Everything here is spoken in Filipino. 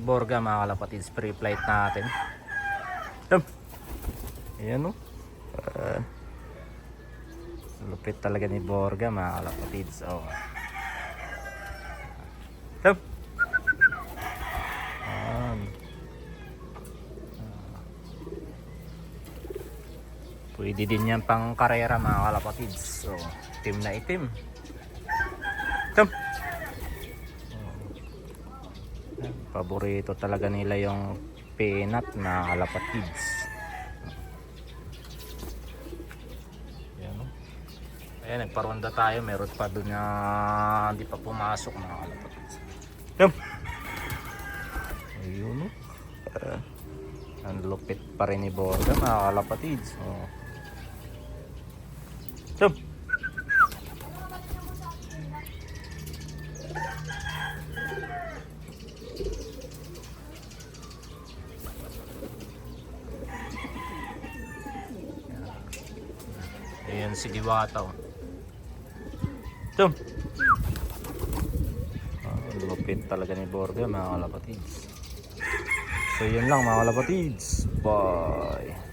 Borga mga kalapatids, free flight natin. Ayan o. Lupit talaga ni Borga mga kalapatids. Oh. Pwede din yan pang karera mga kalapatids. So, itim na itim. Paborito talaga nila yung peanut mga kalapatids. Ayan, nagparonda tayo. Meron pa doon na hindi pa pumasok mga kalapatids. Ayun o. Ang lupit pa rin ni Borga mga kalapatids. Ayan si Diwata. Lupit talaga ni Borga mga kalapatids. So yun lang mga kalapatids. Bye.